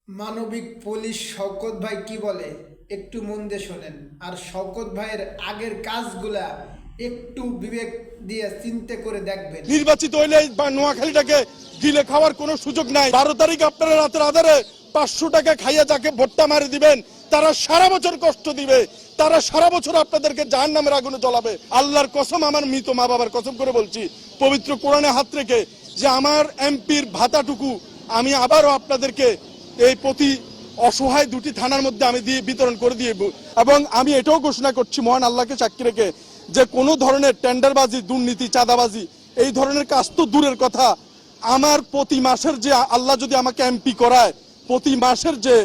মানবিক পুলিশ শওকত ভাই কি বলে একটু মন দিয়ে শোনেন। আর শওকত ভাইয়ের আগের কাজগুলা একটু বিবেক দিয়ে চিন্তা করে দেখবেন। নির্বাচিত হইলে বা নোয়াখালীটাকে গিলে খাওয়ার কোনো সুযোগ নাই। 12 তারিখ আপনারা রাতের আধারে 500 টাকা খাইয়া যাকে ভোটটা মারি দিবেন, তারা সারা বছর কষ্ট দিবে, তারা সারা বছর আপনাদেরকে জাহান্নামের আগুনে জ্বলাবে। আল্লাহর কসম, আমার মৃত মা বাবার কসম করে বলছি, পবিত্র কোরআনে হাত রেখে, যে আমার এমপির ভাতাটুকু আমি আবারও আপনাদেরকে এই প্রতি অসহায় 2টি থানার মধ্যে আমি দিয়ে বিতরণ করে দিয়ে, এবং আমি এটাও ঘোষণা করছি মহান আল্লাহকে সাক্ষী রেখে, যে কোনো ধরনের টেন্ডারবাজি, দুর্নীতি, চাঁদাবাজি এই ধরনের কাজ তো দূরের কথা, আমার প্রতি মাসের যে আল্লাহ যদি আমাকে এমপি করায়, প্রতি মাসের যে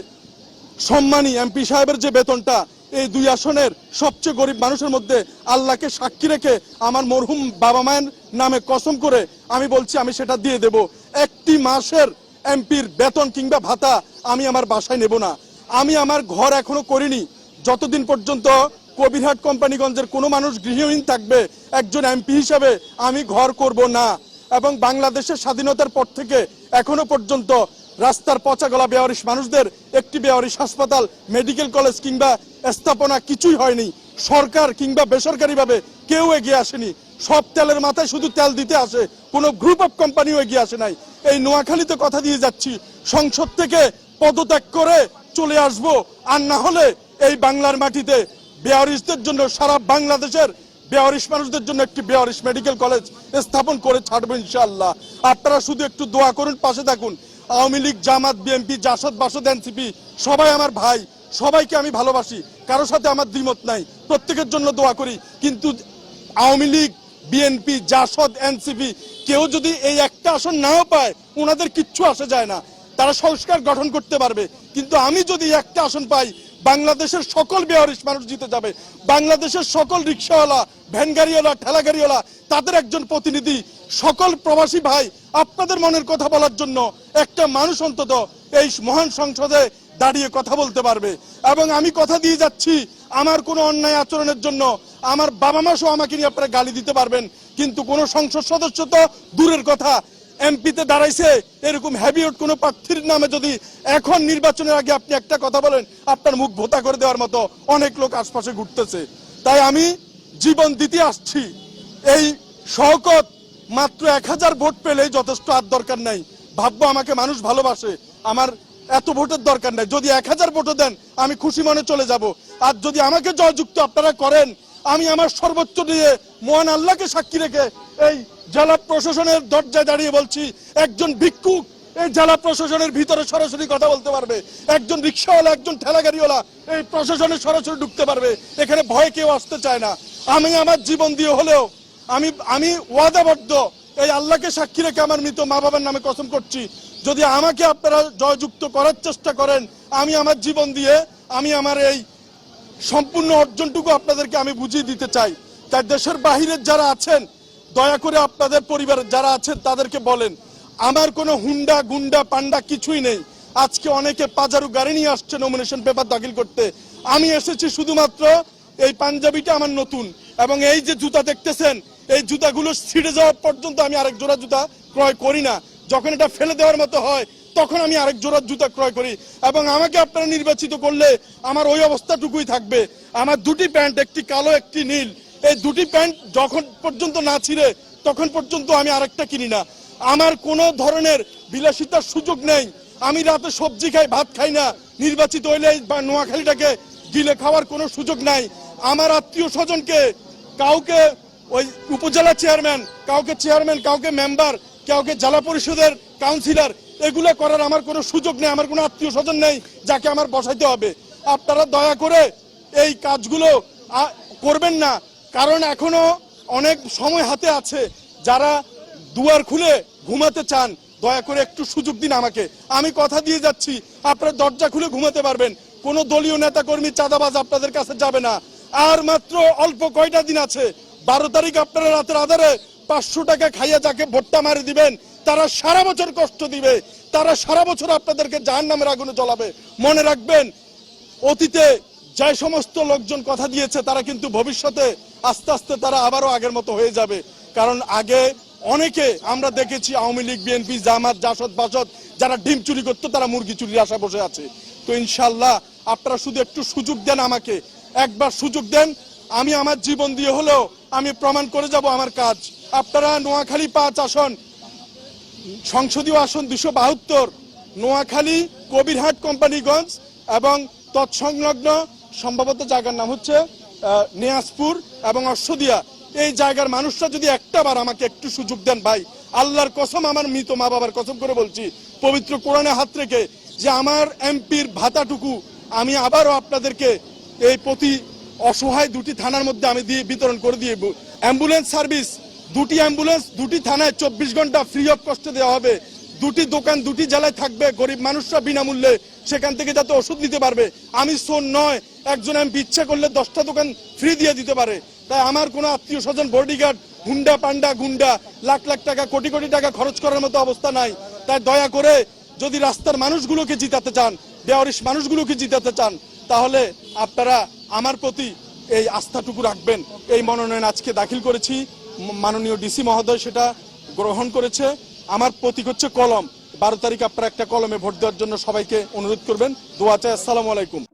সম্মানী এমপি সাহেবের যে বেতনটা, এই 2 আসনের সবচেয়ে গরিব মানুষের মধ্যে আল্লাহকে সাক্ষী রেখে আমার মরহুম বাবা মায়ের নামে কসম করে আমি বলছি আমি সেটা দিয়ে দেব। একটি মাসের এমপির বেতন কিংবা ভাতা আমি আমার বাসায় নেব না। আমি আমার ঘর এখনো করিনি। যতদিন পর্যন্ত কবিরহাট কোম্পানিগঞ্জের কোনো মানুষ গৃহহীন থাকবে, একজন এমপি হিসাবে আমি ঘর করব না। এবং বাংলাদেশের স্বাধীনতার পর থেকে এখনো পর্যন্ত রাস্তার পচা গলা বেয়ারিশ মানুষদের একটি বেয়ারিশ হাসপাতাল, মেডিকেল কলেজ কিংবা স্থাপনা কিছুই হয়নি। সরকার কিংবা বেসরকারিভাবে কেউ এগিয়ে আসেনি। সব তেলের মাথায় শুধু তেল দিতে আসে, কোনো গ্রুপ অফ কোম্পানিও এগিয়ে আসে নাই। এই নোয়াখালীতে কথা দিয়ে যাচ্ছি, সংসদ থেকে পদত্যাগ করে চলে আসব, আর না হলে এই বাংলার মাটিতে বেয়ারিশদের জন্য, সারা বাংলাদেশের বেয়ারিশ মানুষদের জন্য একটি বেয়ারিশ মেডিকেল কলেজ স্থাপন করে ছাড়বো ইনশাআল্লাহ। আপনারা শুধু একটু দোয়া করুন, পাশে থাকুন। আওয়ামী লীগ, জামাত, বিএনপি, জাসদ, বাসদ, এনসিপি সবাই আমার ভাই, সবাইকে আমি ভালোবাসি, কারোর সাথে আমার দ্বিমত নাই, প্রত্যেকের জন্য দোয়া করি। কিন্তু আওয়ামী লীগ, বিএনপি, জাসদ, এনসিপি কেউ যদি এই একটা আসন নাও পায়, ওনাদের কিচ্ছু আসে যায় না, তারা সংস্কার গঠন করতে পারবে। কিন্তু আমি যদি একটা আসন পাই, বাংলাদেশের সকল বেয়ারিশ মানুষ জিতে যাবে। বাংলাদেশের সকল রিক্সাওয়ালা, ভ্যান গাড়িওয়ালা, ঠেলা গাড়িওয়ালা, তাদের একজন প্রতিনিধি, সকল প্রবাসী ভাই, আপনাদের মনের কথা বলার জন্য একটা মানুষ অন্তত এই মহান সংসদে দাঁড়িয়ে কথা বলতে পারবে। এবং আমি কথা দিয়ে যাচ্ছি, আমার কোনো অন্যায় আচরণের জন্য আমার বাবা মা সহ আমাকে নিয়ে আপনারা গালি দিতে পারবেন, কিন্তু কোনো সংসদ সদস্য তো দূরের কথা, এমপিতে দাঁড়াইছে এরকম হ্যাবিয়ট কোনো প্রার্থীর নামে যদি এখন নির্বাচনের আগে আপনি একটা কথা বলেন, আপনার মুখ ভোতা করে দেওয়ার মতো অনেক লোক আশপাশে ঘুরতেছে। তাই আমি জীবন দিতে আসছি। এই শওকত মাত্র 1000 ভোট পেলেই যথেষ্ট, আর দরকার নাই। ভাববো আমাকে মানুষ ভালোবাসে, আমার এত ভোটের দরকার নাই। যদি 1000 ভোটও দেন আমি খুশি মনে চলে যাব। আর যদি আমাকে জয়যুক্ত আপনারা করেন, আমি আমার সর্বোচ্চ দিয়ে মহান আল্লাহকে সাক্ষী রেখে এই জেলা প্রশাসনের দরজায় দাঁড়িয়ে বলছি, একজন ভিক্ষুক এই জেলা প্রশাসনের ভিতরে সরাসরি কথা বলতে পারবে, একজন রিক্সাওয়ালা, একজন ঠেলা গাড়িওয়ালা এই প্রশাসনে সরাসরি ঢুকতে পারবে। এখানে ভয় কেউ আসতে চায় না। আমি আমার জীবন দিয়ে হলেও আমি ওয়াদাবদ্ধ, এই আল্লাহকে সাক্ষী রেখে আমার মৃত মা বাবার নামে কসম করছি, যদি আমাকে আপনারা জয়যুক্ত করার চেষ্টা করেন, আমি আমার জীবন দিয়ে আমি আমার এই সম্পূর্ণ অর্জনটুকু আপনাদেরকে আমি বুঝিয়ে দিতে চাই। তাই দেশের বাহিরের যারা আছেন, দয়া করে আপনাদের পরিবারের যারা আছেন তাদেরকে বলেন, আমার কোনো হুন্ডা, গুন্ডা, পান্ডা কিছুই নেই। আজকে অনেকে পাজারু গাড়ি নিয়ে আসছে নমিনেশন পেপার দাখিল করতে, আমি এসেছি শুধুমাত্র এই পাঞ্জাবিটা আমার নতুন, এবং এই যে জুতা দেখতেছেন, এই জুতাগুলো ছিঁড়ে যাওয়া পর্যন্ত আমি আরেক জোড়া জুতা ক্রয় করি না। যখন এটা ফেলে দেওয়ার মতো হয় তখন আমি আরেক জোড়া জুতা ক্রয় করি। এবং আমাকে আপনারা নির্বাচিত করলে আমার ওই অবস্থাটুকুই থাকবে। আমার 2টি প্যান্ট, একটি কালো, একটি নীল, এই 2টি প্যান্ট যখন পর্যন্ত না ছিঁড়ে তখন পর্যন্ত আমি আরেকটা কিনি না। আমার কোনো ধরনের বিলাসিতার সুযোগ নেই। আমি রাতে সবজি খাই, ভাত খাই না। নির্বাচিত হইলে বা নোয়াখালীটাকে গিলে খাওয়ার কোনো সুযোগ নাই। আমার আত্মীয় স্বজনকে, কাউকে ওই উপজেলা চেয়ারম্যান, কাউকে চেয়ারম্যান, কাউকে মেম্বার, কাউকে জেলা পরিষদের কাউন্সিলর, এগুলো করার আমার কোনো সুযোগ নেই। আমার কোনো আত্মীয় স্বজন নেই যাকে আমার বসাইতে হবে। আপনারা দয়া করে এই কাজগুলো করবেন না, কারণ এখনো অনেক সময় হাতে আছে। যারা দুয়ার খুলে ঘুমাতে চান, দয়া করে একটু সুযোগ দিন আমাকে। আমি কথা দিয়ে যাচ্ছি, আপনারা দরজা খুলে ঘুমাতে পারবেন। কোনো দলীয় নেতা কর্মী, চাঁদাবাজ আপনাদের কাছে যাবে না। আর মাত্র অল্প কয়টা দিন আছে। 12 তারিখ আপনারা রাতের আধারে 500 টাকা খাইয়া যাকে ভোটটা মারি দিবেন, তারা সারা বছর কষ্ট দিবে, তারা সারা বছর আপনাদেরকে জাহান্নামের আগুনে জ্বলাবে। মনে রাখবেন, অতীতে যে সমস্ত লোকজন কথা দিয়েছে তারা কিন্তু ভবিষ্যতে আস্তে আস্তে তারা আবারও আগের মতো হয়ে যাবে। কারণ আগে অনেকে আমরা দেখেছি আওয়ামী লীগ, বিএনপি, জামাত, জাসদ, বাসদ যারা ডিম চুরি করতো তারা মুরগি চুরির আশায় বসে আছে। তো ইনশাল্লাহ আপনারা শুধু একটু সুযোগ দেন, আমাকে একবার সুযোগ দেন, আমি আমার জীবন দিয়ে হলেও আমি প্রমাণ করে যাব আমার কাজ। আপনারা নোয়াখালী 5 আসন, সংসদীয় আসন 272, নোয়াখালী, কবিরহাট, কোম্পানিগঞ্জ এবং তৎসংলগ্ন সম্ভবত জায়গার নাম হচ্ছে নিয়াজপুর এবং অশ্বদিয়া, এই জায়গার মানুষরা যদি একটাবার আমাকে একটু সুযোগ দেন ভাই, আল্লাহর কসম, আমার মৃত মা বাবার কসম করে বলছি, পবিত্র কোরআনে হাত রেখে, যে আমার এমপির ভাতাটুকু আমি আবারও আপনাদেরকে এই প্রতি অসহায় 2টি থানার মধ্যে আমি দিয়ে বিতরণ করে দিয়ে, অ্যাম্বুলেন্স সার্ভিস 2টি অ্যাম্বুলেন্স 2টি থানায় 24 ঘন্টা ফ্রি অফ কস্টে দেওয়া হবে। 2টি দোকান 2টি জেলায় থাকবে, গরিব মানুষরা বিনামূল্যে সেখান থেকে যাতে ওষুধ নিতে পারবে। আমি শোন নয়, একজন এমপি ইচ্ছা করলে 10টা দোকান ফ্রি দিয়ে দিতে পারে। তাই আমার কোনো আত্মীয় স্বজন বডিগার্ড, হুন্ডা পান্ডা গুন্ডা লাখ লাখ টাকা, কোটি কোটি টাকা খরচ করার মতো অবস্থা নাই। তাই দয়া করে যদি রাস্তার মানুষগুলোকে জিতাতে চান, বেওয়ারিশ মানুষগুলোকে জিতাতে চান, তাহলে আপনারা আমার প্রতি এই আস্থাটুকু রাখবেন। এই মনোনয়ন আজকে দাখিল করেছি, মাননীয় ডিসি মহোদয় সেটা গ্রহণ করেছে। আমার প্রতীক হচ্ছে কলম। 12 তারিখ আপনারা একটা কলমে ভোট দেওয়ার জন্য সবাইকে অনুরোধ করবেন। দোয়া চাই। আসসালামু আলাইকুম।